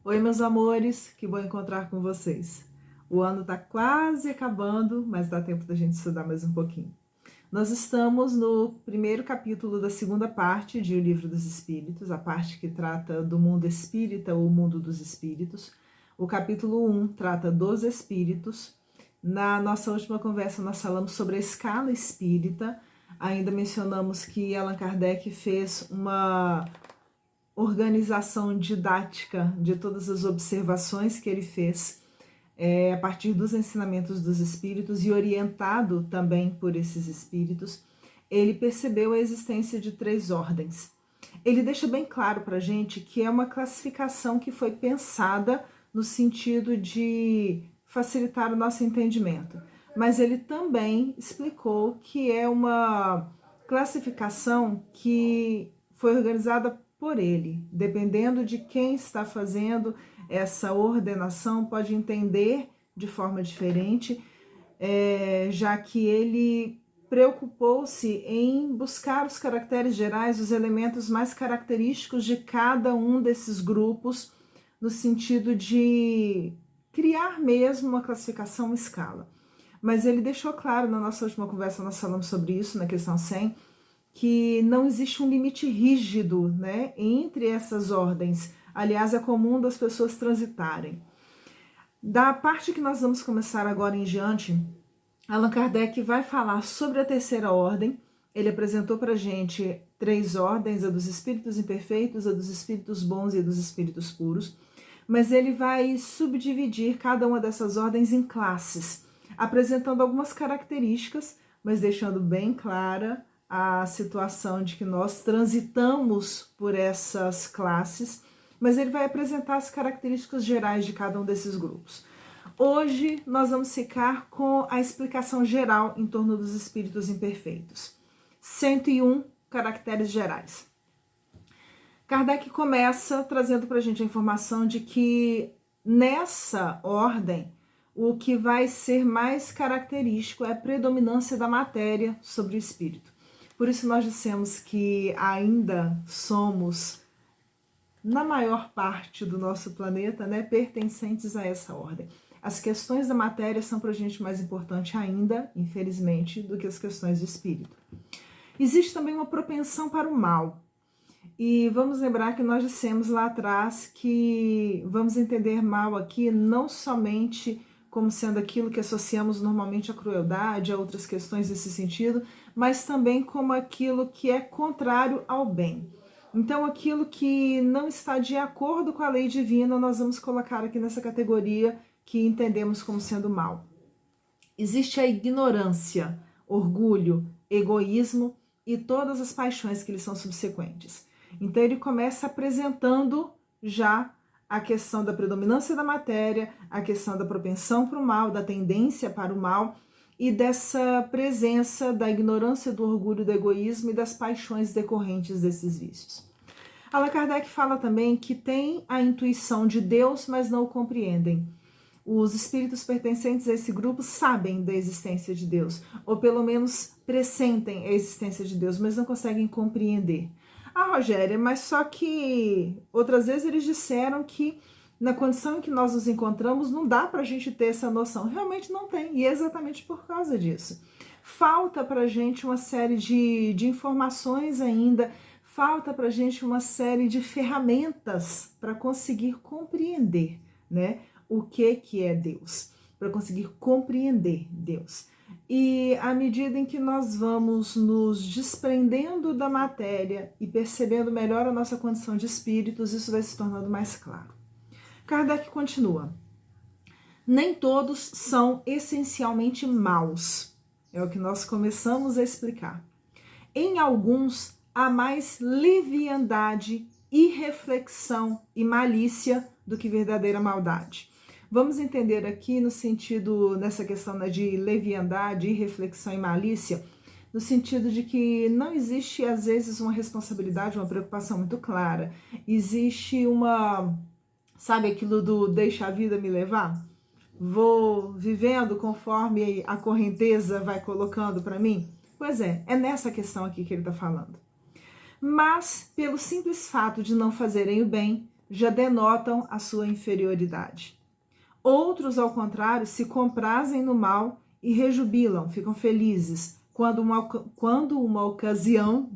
Oi, meus amores, que bom encontrar com vocês. O ano está quase acabando, mas dá tempo da gente estudar mais um pouquinho. Nós estamos no primeiro capítulo da segunda parte de O Livro dos Espíritos, a parte que trata do mundo espírita ou mundo dos espíritos. O capítulo 1 trata dos espíritos. Na nossa última conversa, nós falamos sobre a escala espírita. Ainda mencionamos que Allan Kardec fez uma organização didática de todas as observações que ele fez a partir dos ensinamentos dos espíritos e orientado também por esses espíritos, ele percebeu a existência de 3 ordens. Ele deixa bem claro para a gente que é uma classificação que foi pensada no sentido de facilitar o nosso entendimento, mas ele também explicou que é uma classificação que foi organizada por ele. Dependendo de quem está fazendo essa ordenação, pode entender de forma diferente, já que ele preocupou-se em buscar os caracteres gerais, os elementos mais característicos de cada um desses grupos, no sentido de criar mesmo uma classificação, uma escala. Mas ele deixou claro na nossa última conversa, nós falamos sobre isso na questão 100, que não existe um limite rígido, né, entre essas ordens. Aliás, é comum das pessoas transitarem. Da parte que nós vamos começar agora em diante, Allan Kardec vai falar sobre a terceira ordem. Ele apresentou para a gente 3 ordens, a dos espíritos imperfeitos, a dos espíritos bons e a dos espíritos puros. Mas ele vai subdividir cada uma dessas ordens em classes, apresentando algumas características, mas deixando bem clara a situação de que nós transitamos por essas classes, mas ele vai apresentar as características gerais de cada um desses grupos. Hoje nós vamos ficar com a explicação geral em torno dos espíritos imperfeitos. 101 caracteres gerais. Kardec começa trazendo para a gente a informação de que nessa ordem o que vai ser mais característico é a predominância da matéria sobre o espírito. Por isso nós dissemos que ainda somos, na maior parte do nosso planeta, né, pertencentes a essa ordem. As questões da matéria são para a gente mais importante ainda, infelizmente, do que as questões do espírito. Existe também uma propensão para o mal. E vamos lembrar que nós dissemos lá atrás que vamos entender mal aqui não somente como sendo aquilo que associamos normalmente à crueldade, a outras questões desse sentido, mas também como aquilo que é contrário ao bem. Então, aquilo que não está de acordo com a lei divina, nós vamos colocar aqui nessa categoria que entendemos como sendo mal. Existe a ignorância, orgulho, egoísmo e todas as paixões que lhe são subsequentes. Então, ele começa apresentando já a questão da predominância da matéria, a questão da propensão para o mal, da tendência para o mal e dessa presença da ignorância, do orgulho, do egoísmo e das paixões decorrentes desses vícios. Allan Kardec fala também que tem a intuição de Deus, mas não o compreendem. Os espíritos pertencentes a esse grupo sabem da existência de Deus, ou pelo menos pressentem a existência de Deus, mas não conseguem compreender. Ah, Rogéria, mas só que outras vezes eles disseram que na condição em que nós nos encontramos não dá para a gente ter essa noção. Realmente não tem, e é exatamente por causa disso. Falta para a gente uma série de informações ainda, falta para a gente uma série de ferramentas para conseguir compreender, né, o que é Deus, para conseguir compreender Deus. E à medida em que nós vamos nos desprendendo da matéria e percebendo melhor a nossa condição de espíritos, isso vai se tornando mais claro. Kardec continua. Nem todos são essencialmente maus. É o que nós começamos a explicar. Em alguns, há mais leviandade, irreflexão e malícia do que verdadeira maldade. Vamos entender aqui no sentido, nessa questão de leviandade, irreflexão e malícia, no sentido de que não existe, às vezes, uma responsabilidade, uma preocupação muito clara. Existe uma, sabe aquilo do deixa a vida me levar? Vou vivendo conforme a correnteza vai colocando para mim? Pois é nessa questão aqui que ele está falando. Mas, pelo simples fato de não fazerem o bem, já denotam a sua inferioridade. Outros, ao contrário, se comprazem no mal e rejubilam, ficam felizes quando uma ocasião,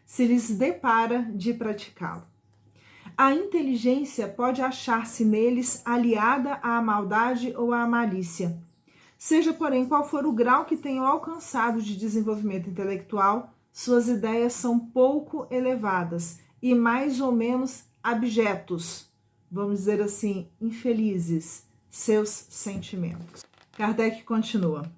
se lhes depara de praticá-lo. A inteligência pode achar-se neles aliada à maldade ou à malícia. Seja, porém, qual for o grau que tenham alcançado de desenvolvimento intelectual, suas ideias são pouco elevadas e mais ou menos abjetos, vamos dizer assim, infelizes, seus sentimentos. Kardec continua.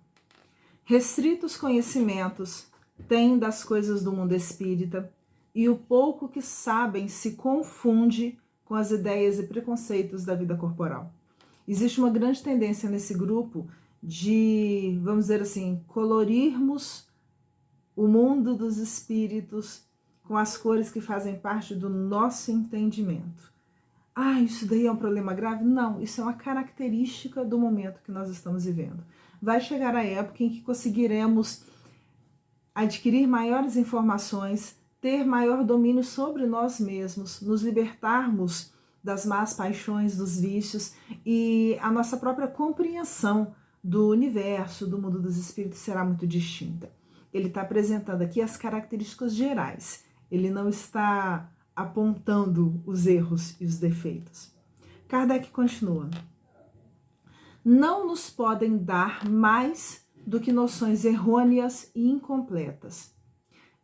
Restritos conhecimentos têm das coisas do mundo espírita, e o pouco que sabem se confunde com as ideias e preconceitos da vida corporal. Existe uma grande tendência nesse grupo de, vamos dizer assim, colorirmos o mundo dos espíritos com as cores que fazem parte do nosso entendimento. Ah, isso daí é um problema grave? Não, isso é uma característica do momento que nós estamos vivendo. Vai chegar a época em que conseguiremos adquirir maiores informações, ter maior domínio sobre nós mesmos, nos libertarmos das más paixões, dos vícios, e a nossa própria compreensão do universo, do mundo dos espíritos será muito distinta. Ele está apresentando aqui as características gerais, ele não está apontando os erros e os defeitos. Kardec continua. Não nos podem dar mais do que noções errôneas e incompletas.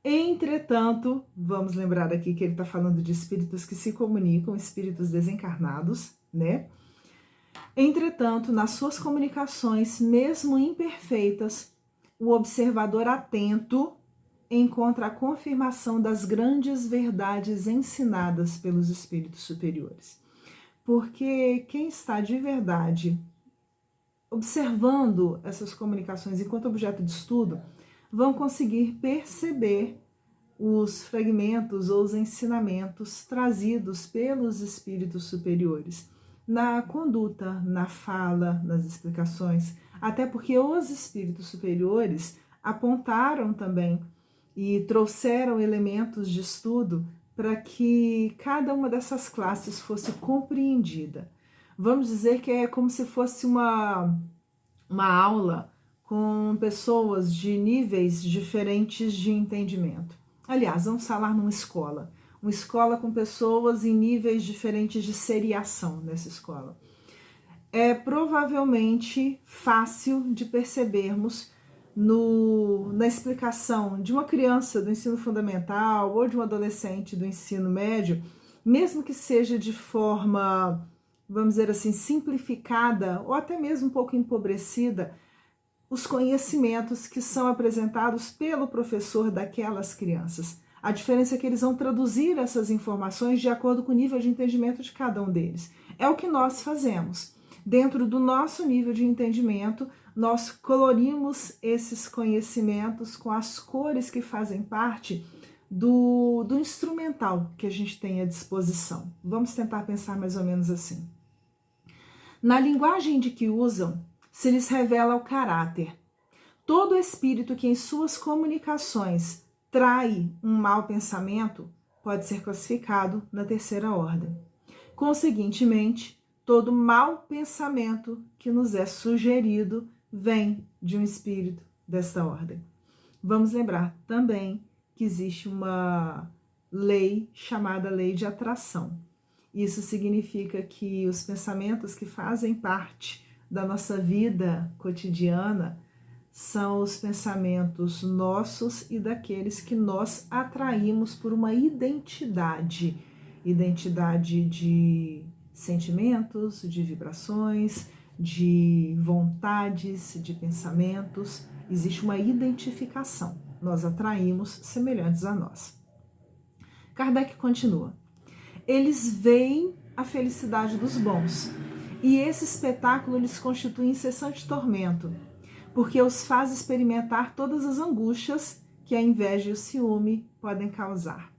Entretanto, vamos lembrar aqui que ele está falando de espíritos que se comunicam, espíritos desencarnados, né? Entretanto, nas suas comunicações, mesmo imperfeitas, o observador atento encontra a confirmação das grandes verdades ensinadas pelos espíritos superiores. Porque quem está de verdade observando essas comunicações enquanto objeto de estudo, vão conseguir perceber os fragmentos ou os ensinamentos trazidos pelos espíritos superiores na conduta, na fala, nas explicações, até porque os espíritos superiores apontaram também e trouxeram elementos de estudo para que cada uma dessas classes fosse compreendida. Vamos dizer que é como se fosse uma aula com pessoas de níveis diferentes de entendimento. Aliás, vamos falar numa escola. Uma escola com pessoas em níveis diferentes de seriação nessa escola. É provavelmente fácil de percebermos na explicação de uma criança do ensino fundamental ou de um adolescente do ensino médio, mesmo que seja de forma, vamos dizer assim, simplificada ou até mesmo um pouco empobrecida, os conhecimentos que são apresentados pelo professor daquelas crianças. A diferença é que eles vão traduzir essas informações de acordo com o nível de entendimento de cada um deles. É o que nós fazemos. Dentro do nosso nível de entendimento, nós colorimos esses conhecimentos com as cores que fazem parte do instrumental que a gente tem à disposição. Vamos tentar pensar mais ou menos assim. Na linguagem de que usam, se lhes revela o caráter. Todo espírito que em suas comunicações trai um mau pensamento pode ser classificado na terceira ordem. Conseguintemente, todo mau pensamento que nos é sugerido vem de um espírito desta ordem. Vamos lembrar também que existe uma lei chamada lei de atração. Isso significa que os pensamentos que fazem parte da nossa vida cotidiana são os pensamentos nossos e daqueles que nós atraímos por uma identidade de sentimentos, de vibrações, de vontades, de pensamentos. Existe uma identificação. Nós atraímos semelhantes a nós. Kardec continua. Eles veem a felicidade dos bons, e esse espetáculo lhes constitui incessante tormento, porque os faz experimentar todas as angústias que a inveja e o ciúme podem causar.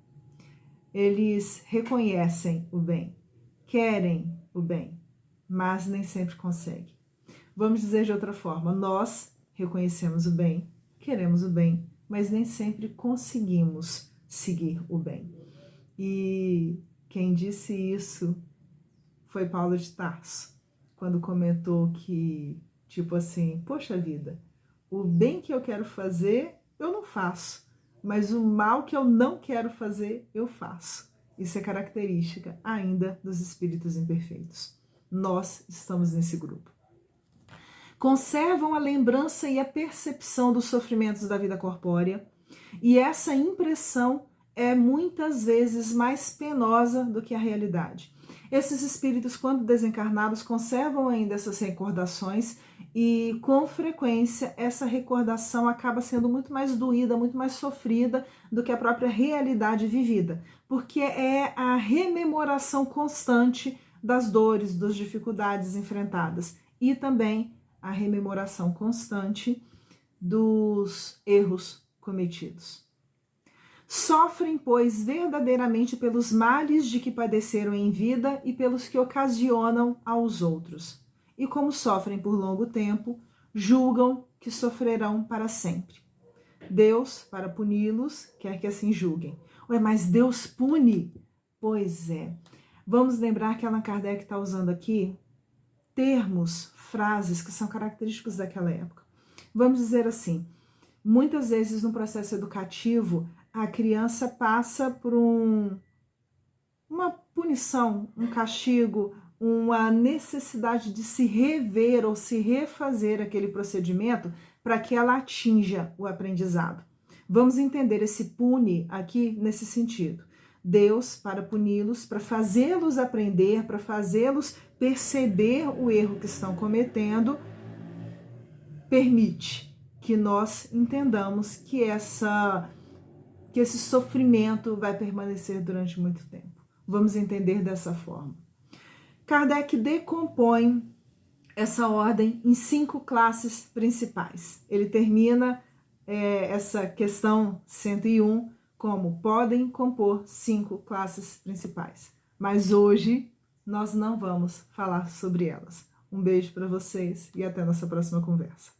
Eles reconhecem o bem, querem o bem, mas nem sempre conseguem. Vamos dizer de outra forma, nós reconhecemos o bem, queremos o bem, mas nem sempre conseguimos seguir o bem. E Quem disse isso foi Paulo de Tarso, quando comentou que, tipo assim, poxa vida, o bem que eu quero fazer, eu não faço, mas o mal que eu não quero fazer, eu faço. Isso é característica ainda dos espíritos imperfeitos. Nós estamos nesse grupo. Conservam a lembrança e a percepção dos sofrimentos da vida corpórea, e essa impressão é muitas vezes mais penosa do que a realidade. Esses espíritos, quando desencarnados, conservam ainda essas recordações e, com frequência, essa recordação acaba sendo muito mais doída, muito mais sofrida do que a própria realidade vivida, porque é a rememoração constante das dores, das dificuldades enfrentadas e também a rememoração constante dos erros cometidos. Sofrem, pois, verdadeiramente pelos males de que padeceram em vida e pelos que ocasionam aos outros. E como sofrem por longo tempo, julgam que sofrerão para sempre. Deus, para puni-los, quer que assim julguem. Ué, mas Deus pune? Pois é. Vamos lembrar que Allan Kardec está usando aqui termos, frases que são característicos daquela época. Vamos dizer assim, muitas vezes no processo educativo, a criança passa por uma punição, um castigo, uma necessidade de se rever ou se refazer aquele procedimento para que ela atinja o aprendizado. Vamos entender esse pune aqui nesse sentido. Deus, para puni-los, para fazê-los aprender, para fazê-los perceber o erro que estão cometendo, permite que nós entendamos que esse sofrimento vai permanecer durante muito tempo. Vamos entender dessa forma. Kardec decompõe essa ordem em 5 classes principais. Ele termina essa questão 101 como podem compor 5 classes principais. Mas hoje nós não vamos falar sobre elas. Um beijo para vocês e até nossa próxima conversa.